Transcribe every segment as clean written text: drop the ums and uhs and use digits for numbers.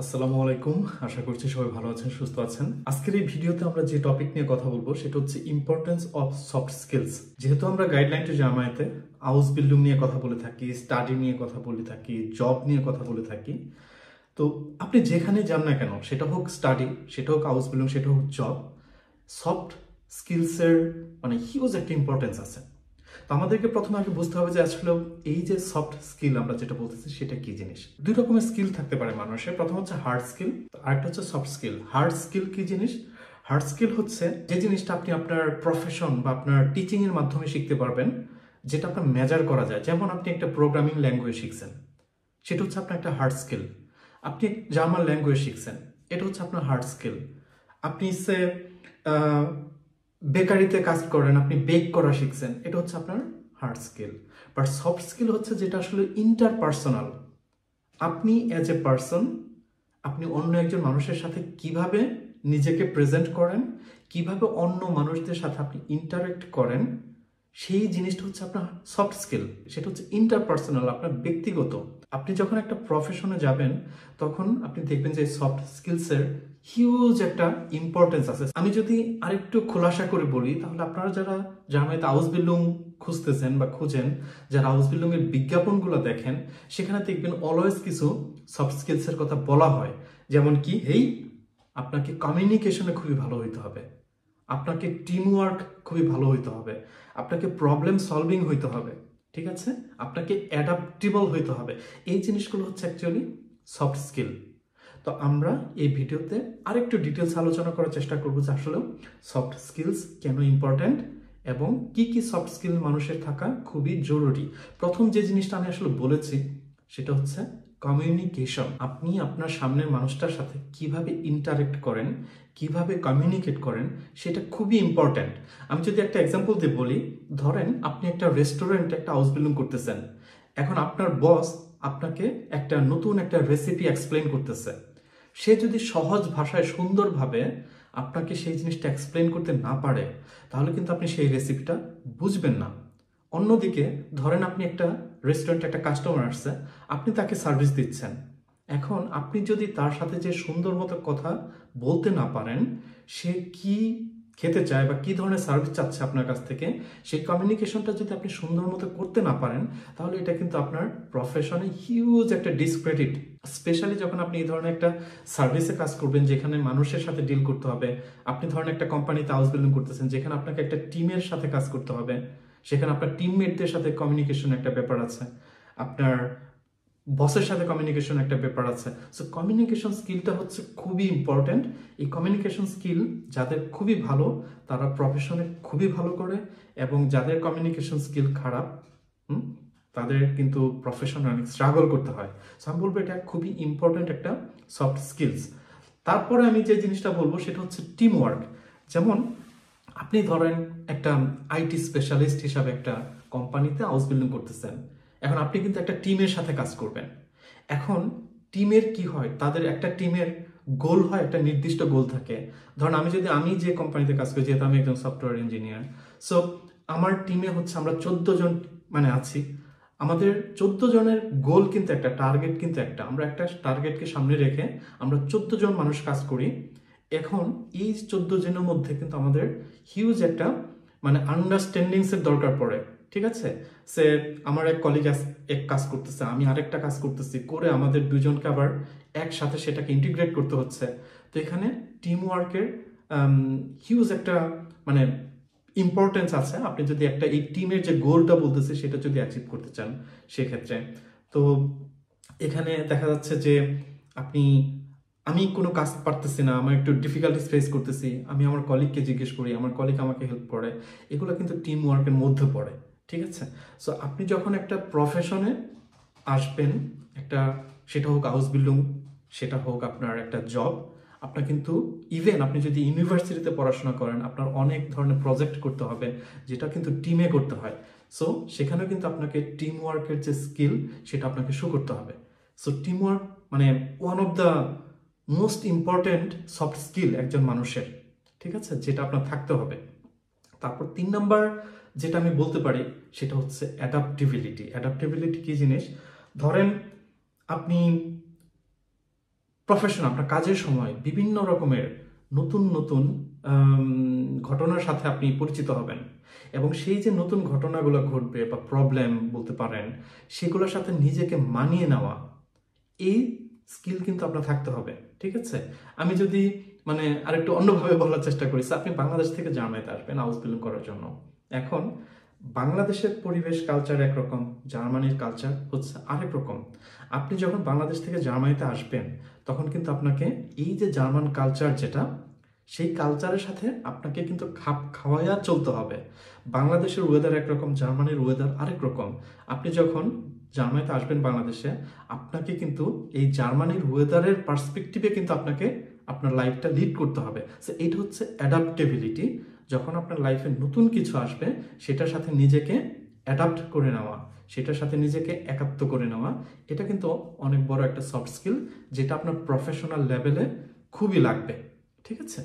আসসালামু আলাইকুম। আশা করছি সবাই ভালো আছেন, সুস্থ আছেন। আজকের এই ভিডিওতে আমরা যে টপিক নিয়ে কথা বলবো সেটা হচ্ছে ইম্পর্টেন্স অফ সফট স্কিলস। যেহেতু আমরা গাইডলাইন টু জামায়াতে হাউস বিল্ডিং নিয়ে কথা বলে থাকি, স্টাডি নিয়ে কথা বলে থাকি, জব নিয়ে কথা বলে থাকি, তো আপনি যেখানে যান না কেন, সেটা হোক স্টাডি, সেটা হোক হাউস বিল্ডিং, সেটা হোক জব, সফট স্কিলসের হিউজ একটা ইম্পর্টেন্স আছে। তো আমাদেরকে প্রথমে আগে বুঝতে হবে যে আসলে এই যে সফট স্কিল আমরা যেটা বলতেছি সেটা কি জিনিস। দুই রকমের স্কিল থাকতে পারে মানুষের। প্রথম হচ্ছে হার্ড স্কিল, আরেকটা হচ্ছে সফট স্কিল। হার্ড স্কিল কি জিনিস? হার্ড স্কিল হচ্ছে যে জিনিসটা আপনি আপনার প্রফেশন বা আপনার টিচিং এর মাধ্যমে শিখতে পারবেন, যেটা আপনার মেজার করা যায়। যেমন আপনি একটা প্রোগ্রামিং ল্যাঙ্গুয়েজ শিখছেন, সেটা হচ্ছে আপনার একটা হার্ড স্কিল। আপনি জার্মান ল্যাঙ্গুয়েজ শিখছেন, এটা হচ্ছে আপনার হার্ড স্কিল। আপনি সে বেকারিতে কাজ করেন, আপনি বেক করা শিখছেন, এটা হচ্ছে আপনার hard skill. But soft skill হচ্ছে যেটা আসলে ইন্টারপার্সোনাল। আপনি অ্যাজ এ পার্সন, আপনি অন্য একজন মানুষের সাথে কিভাবে নিজেকে প্রেজেন্ট করেন, কিভাবে অন্য মানুষদের সাথে আপনি ইন্টারেক্ট করেন, সেই জিনিসটা হচ্ছে আপনার সফট স্কিল। সেটা হচ্ছে ইন্টারপার্সোনাল, আপনার ব্যক্তিগত। আপনি যখন একটা প্রফেশনে যাবেন তখন আপনি দেখবেন যে সফট স্কিলসের হিউজ একটা ইম্পর্টেন্স আছে। আমি যদি আরেকটু খোলাসা করে বলি, তাহলে আপনারা যারা জার্মানিতে হাউস বিল্ডিং খুঁজতেছেন বা খুঁজেন, যারা হাউস বিল্ডিং এর বিজ্ঞাপনগুলো দেখেন, সেখানে দেখবেন অলওয়েজ কিছু সফট স্কিলসের কথা বলা হয়। যেমন কি, আপনাকে কমিউনিকেশনে খুবই ভালো হইতে হবে, আপনাকে টিম ওয়ার্ক খুবই ভালো হইতে হবে, আপনাকে প্রবলেম সলভিং হইতে হবে, ঠিক আছে, আপনাকে অ্যাডাপ্টেবল হইতে হবে। এই জিনিসগুলো হচ্ছে অ্যাকচুয়ালি সফট স্কিল। তো আমরা এই ভিডিওতে আরেকটু ডিটেলস আলোচনা করার চেষ্টা করবো যে আসলে সফট স্কিলস কেন ইম্পর্ট্যান্ট এবং কি কি সফট স্কিল মানুষের থাকা খুবই জরুরি। প্রথম যে জিনিসটা আমি আসলে বলেছি সেটা হচ্ছে কমিউনিকেশন। আপনি আপনার সামনের মানুষটার সাথে কিভাবে ইন্টারেক্ট করেন, কিভাবে কমিউনিকেট করেন, সেটা খুবই ইম্পর্ট্যান্ট। আমি যদি একটা এক্সাম্পল দিয়ে বলি, ধরেন আপনি একটা রেস্টুরেন্টে একটা হাউস বিল্ডিং করতেছেন। এখন আপনার বস আপনাকে একটা নতুন একটা রেসিপি এক্সপ্লেন করতেছে। সে যদি সহজ ভাষায় সুন্দরভাবে আপনাকে সেই জিনিসটা এক্সপ্লেন করতে না পারে, তাহলে কিন্তু আপনি সেই রেসিপিটা বুঝবেন না। অন্যদিকে ধরেন আপনি একটা রেস্টুরেন্টে একটা কাস্টমার আসছে, আপনি তাকে সার্ভিস দিচ্ছেন। এখন আপনি যদি তার সাথে যে সুন্দর মতো কথা বলতে না পারেন, সে কি খেতে চায় বা কি ধরনের সার্ভিস চাচ্ছে আপনার কাছ থেকে, সেই কমিউনিকেশনটা যদি আপনি সুন্দর মতো করতে না পারেন, তাহলে এটা কিন্তু আপনার প্রফেশনে হিউজ একটা ডিসক্রেডিট। স্পেশালি যখন আপনি এই ধরনের একটা সার্ভিসে কাজ করবেন যেখানে মানুষের সাথে ডিল করতে হবে। আপনি ধরেন একটা কোম্পানিতে হাউস বিল্ডিং করতেছেন যেখানে আপনাকে একটা টিমের সাথে কাজ করতে হবে, সেখানে আপনার টিমমেটদের সাথে কমিউনিকেশন একটা ব্যাপার আছে, আপনার বসের সাথে কমিউনিকেশন একটা ব্যাপার আছে। সো কমিউনিকেশন স্কিলটা হচ্ছে খুবই ইম্পর্টেন্ট। এই কমিউনিকেশন স্কিল যাদের খুবই ভালো, তারা প্রফেশনে খুবই ভালো করে, এবং যাদের কমিউনিকেশন স্কিল খারাপ, তাদের কিন্তু প্রফেশনে অনেক স্ট্রাগল করতে হয়। সো আমি বলবো এটা খুবই ইম্পর্টেন্ট একটা সফট স্কিলস। তারপরে আমি যে জিনিসটা বলবো সেটা হচ্ছে টিম ওয়ার্ক। যেমন আপনি ধরেন একটা আইটি স্পেশালিস্ট হিসাবে একটা কোম্পানিতে হাউস বিল্ডিং করতেছেন। এখন আপনি কিন্তু একটা টিমের সাথে কাজ করবেন। এখন টিমের কি হয়, তাদের একটা টিমের গোল হয়, একটা নির্দিষ্ট গোল থাকে। ধরুন আমি যে কোম্পানিতে কাজ করি, যেহেতু আমি একজন সফটওয়্যার ইঞ্জিনিয়ার, সো আমার টিমে হচ্ছে আমরা 14 জন আছি। আমাদের 14 জনের গোল কিন্তু একটা, টার্গেট কিন্তু একটা। আমরা একটা টার্গেটকে সামনে রেখে আমরা 14 জন মানুষ কাজ করি। এখন এই 14 জনের মধ্যে কিন্তু আমাদের হিউজ একটা আন্ডারস্ট্যান্ডিংস এর দরকার পড়ে, ঠিক আছে। সে আমার এক কলিগ এক কাজ করতেছে, আমি আরেকটা কাজ করতেছি, করে আমাদের দুজনকে আবার একসাথে সেটাকে ইন্টিগ্রেট করতে হচ্ছে। তো এখানে টিম ওয়ার্কের হিউজ একটা মানে ইম্পর্টেন্স আছে। আপনি যদি একটা এই টিমের যে গোলটা বলতেছে সেটা যদি অ্যাচিভ করতে চান সেক্ষেত্রে। তো এখানে দেখা যাচ্ছে যে আপনি, আমি কোনো কাজ পারতেছি না, আমার একটু ডিফিকাল্টিস ফেস করতেছি, আমি আমার কলিগকে জিজ্ঞেস করি, আমার কলিগ আমাকে হেল্প করে, এগুলো কিন্তু টিম ওয়ার্কের মধ্যে পড়ে, ঠিক আছে। সো আপনি যখন একটা প্রফেশনে আসবেন, একটা, সেটা হোক হাউস বিল্ডিং, সেটা হোক আপনার একটা জব, আপনার কিন্তু ইভেন আপনি যদি ইউনিভার্সিটিতে পড়াশোনা করেন, আপনার অনেক ধরনের প্রজেক্ট করতে হবে যেটা কিন্তু টিমে করতে হয়। সো সেখানেও কিন্তু আপনাকে টিম ওয়ার্কের যে স্কিল সেটা আপনাকে শো করতে হবে। So team work one of the most important soft skill একজন মানুষের, ঠিক আছে, যেটা আপনার থাকতে হবে। তারপর 3 নাম্বার যেটা আমি বলতে পারি সেটা হচ্ছে অ্যাডাপ্টেবিলিটি। অ্যাডাপ্টেবিলিটি কি জিনিস? ধরেন আপনি প্রফেশন, আপনার কাজের সময় বিভিন্ন রকমের নতুন নতুন ঘটনার সাথে আপনি পরিচিত হবেন, এবং সেই যে নতুন ঘটনাগুলো ঘটবে বা প্রবলেম বলতে পারেন, সেগুলোর সাথে নিজেকে মানিয়ে নেওয়া, এই স্কিল কিন্তু আপনার থাকতে হবে। ঠিক আছে, আমি যদি মানে আরেকটু অন্যভাবে বলার চেষ্টা করি, আপনি বাংলাদেশ থেকে জার্মানিতে আসবেন হাউস-বিল্ডিং করার জন্য। এখন বাংলাদেশের পরিবেশ কালচার একরকম, জার্মানির কালচার হচ্ছে আরেক রকম। আপনি যখন বাংলাদেশ থেকে জার্মানিতে আসবেন, তখন কিন্তু আপনাকে এই যে জার্মান কালচার যেটা, সেই কালচারের সাথে আপনাকে কিন্তু খাপ খাওয়াইয়া চলতে হবে। বাংলাদেশের ওয়েদার একরকম, জার্মানির ওয়েদার আরেক রকম। আপনি যখন জার্মানিতে আসবেন বাংলাদেশে, আপনাকে কিন্তু এই জার্মানির ওয়েদারের পার্সপেক্টিভে কিন্তু আপনাকে আপনার লাইফটা লিড করতে হবে। সো এটা হচ্ছে অ্যাডাপ্টেবিলিটি। যখন আপনার লাইফে নতুন কিছু আসবে, সেটার সাথে নিজেকে অ্যাডাপ্ট করে নেওয়া, সেটার সাথে নিজেকে একাত্ম করে নেওয়া, এটা কিন্তু অনেক বড় একটা সফট স্কিল, যেটা আপনার প্রফেশনাল লেভেলে খুবই লাগবে। ঠিক আছে,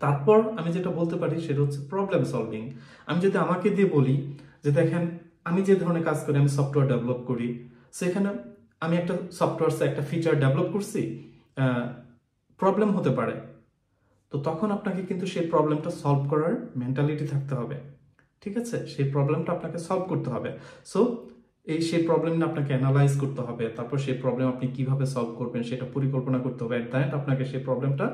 তারপর আমি যেটা বলতে পারি সেটা হচ্ছে প্রবলেম সলভিং। আমি যদি আমাকে দিয়ে বলি যে দেখেন, আমি যে ধরনের কাজ করি, আমি সফটওয়্যার ডেভেলপ করি, সেখানে আমি একটা সফটওয়্যার একটা ফিচার ডেভেলপ করছি, প্রবলেম হতে পারে, তো তখন আপনাকে কিন্তু সেই প্রবলেমটা সলভ করার মেন্টালিটি থাকতে হবে। ঠিক আছে, সেই প্রবলেমটা আপনাকে সলভ করতে হবে। সো সেই প্রবলেমটা আপনাকে অ্যানালাইজ করতে হবে, তারপর সেই প্রবলেম আপনি কিভাবে সলভ করবেন সেটা পরিকল্পনা করতে হবে, আপনাকে সেই প্রবলেমটা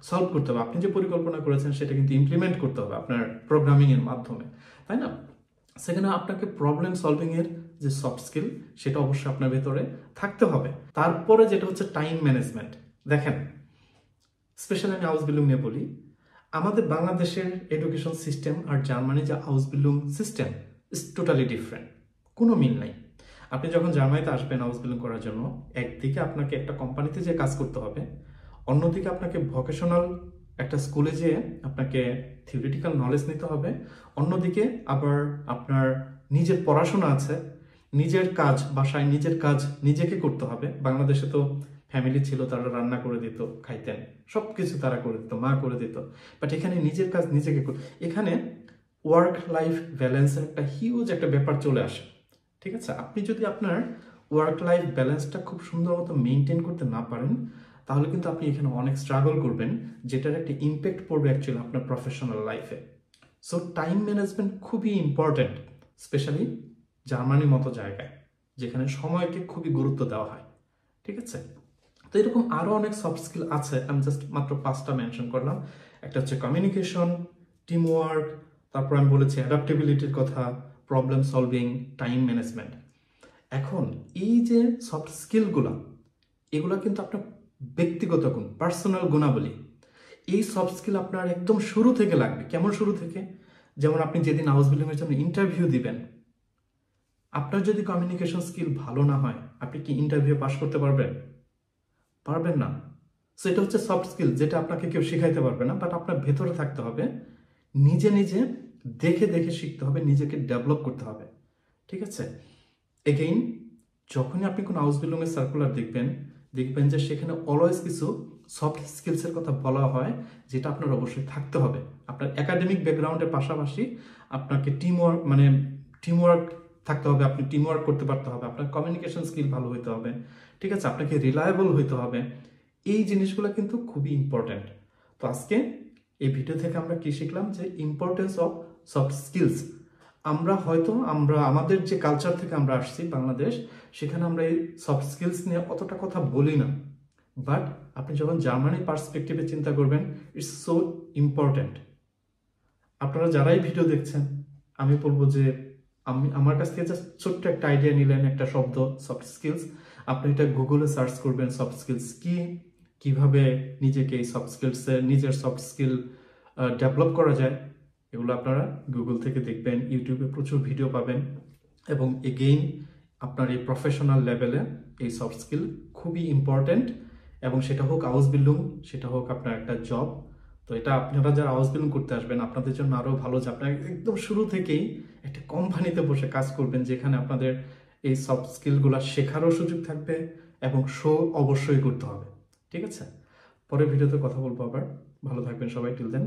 সলভ করতে হবে। আপনি যে পরিকল্পনা করেছেন সেটা কিন্তু ইমপ্লিমেন্ট করতে হবে আপনার প্রোগ্রামিং এর মাধ্যমে, তাই না? সেখানে আপনাকে প্রবলেম সলভিং এর যে সফট স্কিল, সেটা অবশ্যই আপনার ভেতরে থাকতে হবে। তারপরে যেটা হচ্ছে টাইম ম্যানেজমেন্ট। দেখেন, স্পেশালি আমি হাউস-বিল্ডিং নিয়ে বলি, আমাদের বাংলাদেশের এডুকেশন সিস্টেম আর জার্মানির যে house-building system is totally different, কোনো মিল নাই। আপনি যখন জার্মানিতে আসবেন হাউস-বিল্ডিং করার জন্য, একদিকে আপনাকে একটা কোম্পানিতে যে কাজ করতে হবে, অন্যদিকে আপনাকে ভোকেশনাল একটা স্কুলে যেয়ে আপনাকে থিওরিটিক্যাল নলেজ নিতে হবে, অন্যদিকে আবার আপনার নিজের পড়াশোনা আছে, নিজের কাজ, বাসায় নিজের কাজ নিজেকে করতে হবে। বাংলাদেশে তো ফ্যামিলি ছিল, তারা রান্না করে দিত, খাইতেন, সব কিছু তারা করে দিত, মা করে দিত। বাট এখানে নিজের কাজ নিজেকে এখানে ওয়ার্ক লাইফ ব্যালেন্সের একটা হিউজ একটা ব্যাপার চলে আসে। ঠিক আছে, আপনি যদি আপনার ওয়ার্ক লাইফ ব্যালেন্সটা খুব সুন্দর মতো মেনটেন করতে না পারেন, তাহলে কিন্তু আপনি এখানে অনেক স্ট্রাগল করবেন, যেটার একটা ইম্প্যাক্ট পড়বে অ্যাকচুয়ালি আপনার প্রফেশনাল লাইফে। সো টাইম ম্যানেজমেন্ট খুবই ইম্পর্টেন্ট, স্পেশালি জার্মানির মতো জায়গায় যেখানে সময়কে খুবই গুরুত্ব দেওয়া হয়। ঠিক আছে, তো এরকম আরো অনেক সফট স্কিল আছে, আমি জাস্ট মাত্র 5টা মেনশন করলাম। একটা হচ্ছে কমিউনিকেশন, টিম ওয়ার্ক, তারপর আমি বলেছি অ্যাডাপ্টেবিলিটির কথা, প্রবলেম সলভিং, টাইম ম্যানেজমেন্ট। এখন এই যে সফট স্কিলগুলো, এগুলো কিন্তু আপনার ব্যক্তিগত গুণ, পার্সোনাল গুণাবলী। এই সফট স্কিল আপনার একদম শুরু থেকে লাগবে। কেমন শুরু থেকে? যেমন আপনি যেদিন হাউস-বিল্ডিং এর জন্য ইন্টারভিউ দিবেন, আপনার যদি কমিউনিকেশন স্কিল ভালো না হয়, আপনি কি ইন্টারভিউ পাস করতে পারবেন? পারবেন না। সো এটা হচ্ছে সফট স্কিল, যেটা আপনাকে কেউ শেখাইতে পারবে না, বাট আপনার ভেতরে থাকতে হবে, নিজে নিজে দেখে দেখে শিখতে হবে, নিজেকে ডেভেলপ করতে হবে। ঠিক আছে, এগেইন যখনই আপনি কোনো হাউস-বিল্ডিং এর সার্কুলার দেখবেন যে সেখানে অলওয়েজ কিছু সফট স্কিলসের কথা বলা হয়, যেটা আপনার অবশ্যই থাকতে হবে। আপনার একাডেমিক ব্যাকগ্রাউন্ডের পাশাপাশি আপনাকে টিমওয়ার্ক থাকতে হবে, আপনি টিমওয়ার্ক করতে পারতে হবে, আপনার কমিউনিকেশন স্কিল ভালো হইতে হবে। ঠিক আছে, আপনাকে রিলায়েবল হইতে হবে। এই জিনিসগুলো কিন্তু খুবই ইম্পর্টেন্ট। তো আজকে এই ভিডিও থেকে আমরা কি শিখলাম, যে ইম্পর্টেন্স অফ সফট স্কিলস। আমরা আমাদের যে কালচার থেকে আমরা আসছি বাংলাদেশ, সেখানে আমরা এই সফট স্কিলস নিয়ে অতটা কথা বলি না, বাট আপনি যখন জার্মানির পার্সপেক্টিভে চিন্তা করবেন, ইটস সো ইম্পর্টেন্ট। আপনারা যারাই ভিডিও দেখছেন, আমি বলবো যে আমার কাছ থেকে জাস্ট ছোট্ট একটা আইডিয়া নিলেন, একটা শব্দ সফট স্কিলস, আপনি এটা গুগলে সার্চ করবেন সফট স্কিলস কি, কিভাবে নিজেকে এই সফট স্কিলসে নিজের সফট স্কিল ডেভেলপ করা যায়, এগুলো আপনারা গুগল থেকে দেখবেন, ইউটিউবে প্রচুর ভিডিও পাবেন। এবং এগেইন আপনার এই প্রফেশনাল লেভেলে এই সফট স্কিল খুবই ইম্পর্টেন্ট, এবং সেটা হোক হাউস-বিল্ডিং, সেটা হোক আপনার একটা জব। তো এটা আপনারা যারা হাউস-বিল্ডিং করতে আসবেন, আপনাদের জন্য আরো ভালো যে আপনারা একদম শুরু থেকেই একটা কোম্পানিতে বসে কাজ করবেন, যেখানে আপনাদের এই সফট স্কিলগুলো শেখারও সুযোগ থাকবে, এবং শো অবশ্যই করতে হবে। ঠিক আছে, পরের ভিডিওতে কথা বলবো আবার। ভালো থাকবেন সবাই, টিল দেন,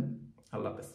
আল্লাহ হাফেজ।